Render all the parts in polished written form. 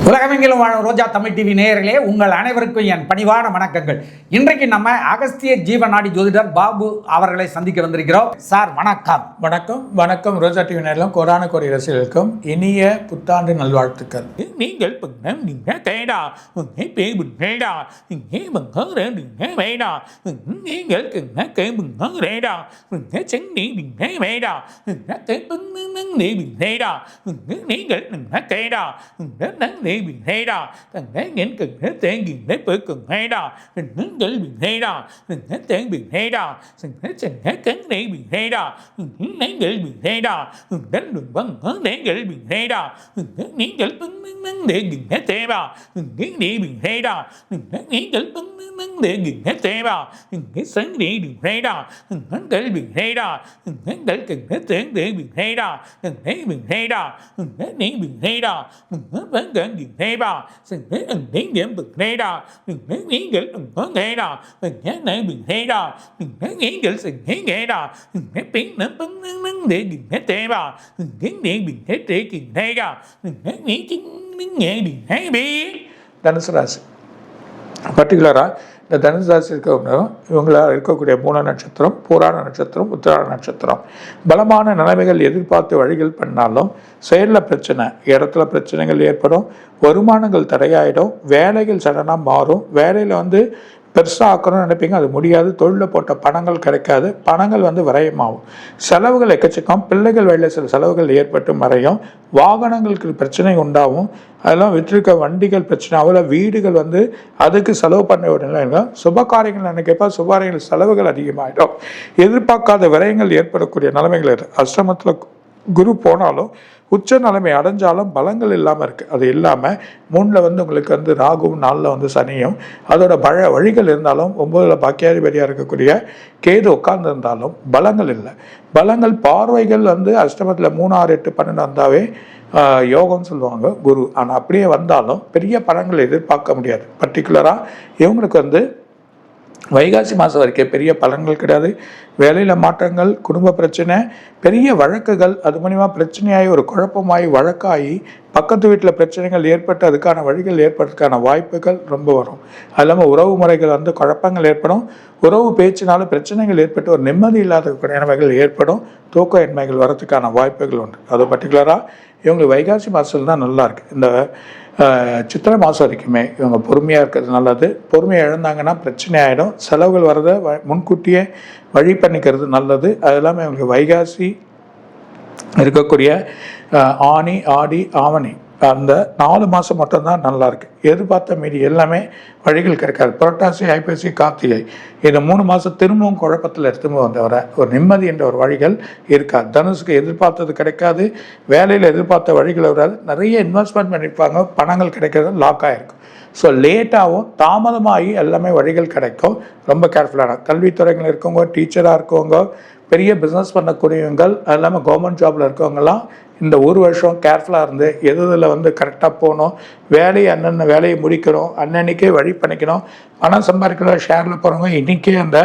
உலகமெங்கிலும் வாழும் ரோஜா தமிழ் டிவி நேயர்களே, உங்கள் அனைவருக்கும் என் பணிவான வணக்கங்கள். இன்றைக்கு நம்ம அகஸ்திய ஜீவநாடி ஜோதிடர் பாபு அவர்களை சந்திக்க வந்திருக்கிறோம். சார் வணக்கம். வணக்கம் வணக்கம். ரோஜா டிவி நேரிலும் கோடான கோடி ரசிகர்களுக்கும் இனிய புத்தாண்டு நல்வாழ்த்துக்கள். நீங்கள் bình hay đó, thằng thấy nghiến cực hết tiếng gì hết bữa cực hay đó, thằng hướng tới bình hay đó, thằng hết tiếng bình hay đó, thằng hết chẳng hết cánh này bình hay đó, thằng hướng đến người bình hay đó, thằng đánh đường băng hướng đến người bình hay đó, thằng hết nghiến cực băng để bình hết thế vào, thằng nghiến đi bình hay đó, thằng hết nghiến cực băng để bình hết thế vào, thằng hết sáng đi bình hay đó, thằng hết tới bình hay đó, thằng hết tới cực hết tiếng để bình hay đó, thằng thấy bình hay đó, thằng hết ní bình hay đó, thằng hết vẫn gần bình hay đó, thằng thấy ẩn đến điểm bình hay đó, thằng thấy nghĩ gần ẩn có nghe đó, thằng thấy này bình hay đó, thằng thấy nghĩ gần thằng thấy nghe đó, thằng thấy biến nó bắn để bình hết thế vào, thằng thấy để bình hết thế bình hay đó, thằng thấy nghĩ chính nghe bình hay biết. தனுசு ராசி பர்டிகுலராக இந்த தனுசு ராசி இவங்களால் இருக்கக்கூடிய மூல நட்சத்திரம், பூராட நட்சத்திரம், உத்திராட நட்சத்திரம். பலமான நிலைமைகள் எதிர்பார்த்து வழிகள் பண்ணாலும் செயலில் பிரச்சனை, இடத்துல பிரச்சனைகள் ஏற்படும், வருமானங்கள் தடையாயிடும், வேலைகள் சடனாக மாறும், வேலையில் பெருசாக ஆக்கணும்னு நினைப்பீங்க, அது முடியாது, தொழிலில் போட்ட பணங்கள் கிடைக்காது, பணங்கள் விரயமாகும், செலவுகள் எக்கச்சக்கம், பிள்ளைகள் வழியில் சில செலவுகள் ஏற்பட்டு மறையும், வாகனங்களுக்கு பிரச்சனை உண்டாகும், அதெல்லாம் விற்றிருக்க வண்டிகள் பிரச்சனை, அவ்வளோ வீடுகள் அதுக்கு செலவு பண்ண விடலாம், சுப காரியங்கள் நினைக்கப்ப சுபகாரியங்கள் செலவுகள் அதிகமாகிடும், எதிர்பார்க்காத விரயங்கள் ஏற்படக்கூடிய நிலைமைகள். அஷ்டமத்தில் குரு போனாலும் உச்ச நிலைமை அடைஞ்சாலும் பலங்கள் இல்லாமல் இருக்குது. அது இல்லாமல் 3ல் உங்களுக்கு ராகுவும் 4ல் சனியும் அதோட வழிகள் இருந்தாலும் 9ல் பாக்கியாதிபதியாக இருக்கக்கூடிய கேது உட்கார்ந்து இருந்தாலும் பலங்கள் இல்லை. பலங்கள் பார்வைகள் அஷ்டமத்தில் 3, 6, 8, 12 வந்தாவே யோகம்னு சொல்லுவாங்க குரு. ஆனால் அப்படியே வந்தாலும் பெரிய பலன்கள் எதிர்பார்க்க முடியாது. பர்டிகுலராக இவங்களுக்கு வைகாசி மாதம் வரைக்கும் பெரிய பலன்கள் கிடையாது. வேலையில் மாற்றங்கள், குடும்ப பிரச்சனை, பெரிய வழக்குகள், அது மூலிமா பிரச்சனையாகி ஒரு குழப்பமாகி வழக்காகி பக்கத்து வீட்டில் பிரச்சனைகள் ஏற்பட்டு அதுக்கான வழிகள் ஏற்படுறதுக்கான வாய்ப்புகள் ரொம்ப வரும். அது இல்லாமல் உறவு முறைகள் குழப்பங்கள் ஏற்படும், உறவு பேச்சினால பிரச்சனைகள் ஏற்பட்டு ஒரு நிம்மதி இல்லாத நிலைமைகள் ஏற்படும், தூக்க எண்மைகள் வரதுக்கான வாய்ப்புகள் உண்டு. அது பர்டிகுலராக இவங்களுக்கு வைகாசி மாதத்தில் தான் நல்லா இருக்குது. இந்த சித்திரை மாதம் வரைக்குமே இவங்க பொறுமையாக இருக்கிறது நல்லது. பொறுமையை இழந்தாங்கன்னா பிரச்சனை ஆகிடும், செலவுகள் வரதை முன்கூட்டியே வழி பண்ணிக்கிறது நல்லது. அது இல்லாமல் இவங்களுக்கு வைகாசி இருக்கக்கூடிய ஆனி, ஆடி, ஆவணி அந்த 4 மாதம் மட்டும்தான் நல்லா இருக்குது. எதிர்பார்த்த மீறி எல்லாமே வழிகள் கிடைக்காது. புரட்டாசி, ஐப்பசி, கார்த்திகை இந்த 3 மாதம் திரும்பவும் குழப்பத்தில் எடுத்துன்னு வந்தவரை ஒரு நிம்மதி என்ற ஒரு வழிகள் இருக்காது. தனுசுக்கு எதிர்பார்த்தது கிடைக்காது, வேலையில் எதிர்பார்த்த வழிகள் வராது, நிறைய இன்வெஸ்ட்மெண்ட் பண்ணியிருப்பாங்க, பணங்கள் கிடைக்கிறது லாக் ஆகிருக்கும். ஸோ லேட்டாகவும் தாமதமாகி எல்லாமே வழிகள் கிடைக்கும். ரொம்ப கேர்ஃபுல்லான கல்வித்துறைகள் இருக்கவங்க, டீச்சராக இருக்கவங்க, பெரிய பிஸ்னஸ் பண்ணக்கூடியவங்க, அது இல்லாமல் கவர்மெண்ட் ஜாபில் இருக்கவங்கலாம் இந்த ஒரு வருஷம் கேர்ஃபுல்லாக இருந்து இதில் கரெக்டாக போகணும், வேலையை அன்னன்ன வேலையை முடிக்கணும், அன்னன்னைக்கே வழி பண்ணிக்கணும். பணம் சம்பாதிக்கணும், ஷேரில் போகிறவங்க இன்றைக்கே அந்த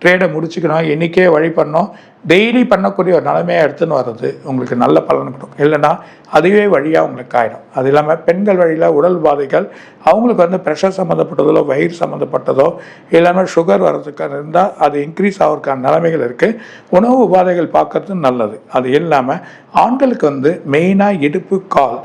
ட்ரேடை முடிச்சுக்கணும், இன்றைக்கே வழி பண்ணணும். டெய்லி பண்ணக்கூடிய ஒரு நிலைமையாக எடுத்துன்னு வர்றது உங்களுக்கு நல்ல பலன் கொடுக்கும். இல்லைன்னா அதுவே வழியாக உங்களுக்கு ஆகிடும். அது இல்லாமல் பெண்கள் வழியில் உடல் பாதைகள், அவங்களுக்கு ப்ரெஷர் சம்மந்தப்பட்டதோ, வயிறு சம்மந்தப்பட்டதோ, இல்லாமல் சுகர் வர்றதுக்கான இருந்தால் அது இன்க்ரீஸ் ஆகிறதுக்கான நிலைமைகள் இருக்குது. உணவு உபாதைகள் பார்க்கறது நல்லது. அது இல்லாமல் ஆண்களுக்கு மெயினாக இடுப்பு, கால்,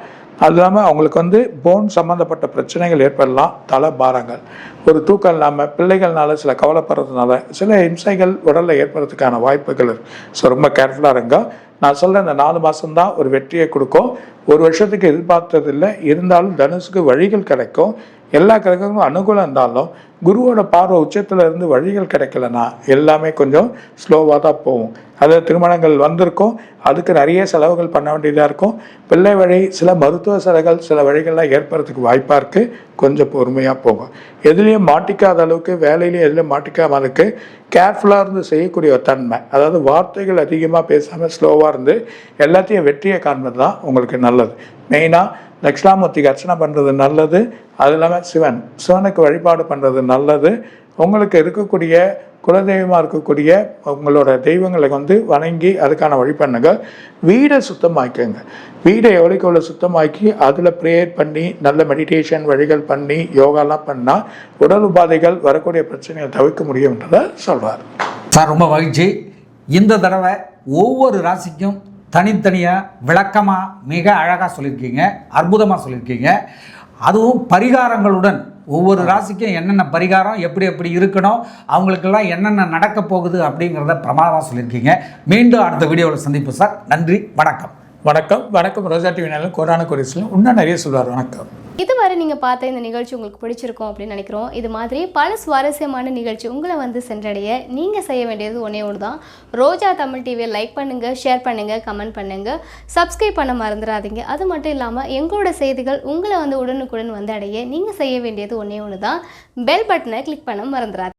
அது இல்லாமல் அவங்களுக்கு போன் சம்மந்தப்பட்ட பிரச்சனைகள் ஏற்படலாம், தலை பாரங்கள், ஒரு தூக்கம் இல்லாமல், பிள்ளைகள்னால சில கவலைப்படுறதுனால சில இம்சைகள் உடலில் ஏற்படுறதுக்கான வாய்ப்புகள் இருக்குது. ஸோ ரொம்ப கேர்ஃபுல்லாக இருங்க. நான் சொல்கிறேன், இந்த 4 மாதம்தான் ஒரு வெற்றியை கொடுக்கும். ஒரு வருஷத்துக்கு எதிர்பார்த்ததில்லை, இருந்தாலும் தனுசுக்கு வழிகள் கிடைக்கும். எல்லா கிரகங்களும் அனுகூலம் இருந்தாலும் குருவோட பார்வை உச்சத்தில் இருந்து வழிகள் கிடைக்கலன்னா எல்லாமே கொஞ்சம் ஸ்லோவாக தான் போகும். அதாவது திருமணங்கள் வந்திருக்கும், அதுக்கு நிறைய செலவுகள் பண்ண வேண்டியதாக இருக்கும். பிள்ளை வழி சில மருத்துவ செலவுகள் சில வழிகள்லாம் ஏற்படுறதுக்கு வாய்ப்பாக இருக்குது. கொஞ்சம் பொறுமையாக போகும். எதுலேயும் மாட்டிக்காத அளவுக்கு, வேலையிலையும் எதுலேயும் மாட்டிக்காம அளவுக்கு கேர்ஃபுல்லாக இருந்து செய்யக்கூடிய ஒரு தன்மை, அதாவது வார்த்தைகள் அதிகமாக பேசாமல் ஸ்லோவாக இருந்து எல்லாத்தையும் வெற்றியை காண்பது தான் உங்களுக்கு நல்லது. மெயினாக தட்சிணாமூர்த்திக்கு அர்ச்சனை பண்ணுறது நல்லது. அது இல்லாமல் சிவனுக்கு வழிபாடு பண்ணுறது நல்லது. உங்களுக்கு இருக்கக்கூடிய குலதெய்வமாக இருக்கக்கூடிய உங்களோட தெய்வங்களை வணங்கி அதுக்கான வழிபண்ணுங்க. வீடை சுத்தமாக்கிங்க. வீடை எவ்வளோக்கு எவ்வளோ சுத்தமாக்கி அதில் ப்ரேயர் பண்ணி நல்ல மெடிடேஷன் வழிகள் பண்ணி யோகாலாம் பண்ணால் உடல் உபாதைகள் வரக்கூடிய பிரச்சனையை தவிர்க்க முடியும்ன்றதை சொல்கிறார். சார் ரொம்ப மகிழ்ச்சி. இந்த தடவை ஒவ்வொரு ராசிக்கும் தனித்தனியாக விளக்கமாக மிக அழகாக சொல்லியிருக்கீங்க, அற்புதமாக சொல்லியிருக்கீங்க. அதுவும் பரிகாரங்களுடன் ஒவ்வொரு ராசிக்கும் என்னென்ன பரிகாரம் எப்படி எப்படி இருக்கணும், அவங்களுக்கெல்லாம் என்னென்ன நடக்க போகுது அப்படிங்கிறத பிரமாதமாக சொல்லியிருக்கீங்க. மீண்டும் அடுத்த வீடியோவில் சந்திப்போம் சார். நன்றி, வணக்கம். வணக்கம். ரோஜா டிவி நேரில் கொரோனா குறிச்சிலும் இன்னும் நிறைய சொல்லுவார். வணக்கம். இதுவரை நீங்கள் பார்த்த இந்த நிகழ்ச்சி உங்களுக்கு பிடிச்சிருக்கும் அப்படின்னு நினைக்கிறோம். இது மாதிரி பல சுவாரஸ்யமான நிகழ்ச்சி உங்களை சென்றடைய நீங்கள் செய்ய வேண்டியது ஒன்றே ஒன்று தான். ரோஜா தமிழ் டிவியை லைக் பண்ணுங்கள், ஷேர் பண்ணுங்கள், கமெண்ட் பண்ணுங்கள், சப்ஸ்கிரைப் பண்ண மறந்துடாதீங்க. அது மட்டும் இல்லாமல் எங்களோட செய்திகள் உங்களை உடனுக்குடன் அடைய நீங்கள் செய்ய வேண்டியது ஒன்றே ஒன்று தான். பெல் பட்டனை கிளிக் பண்ண மறந்துடாதீங்க.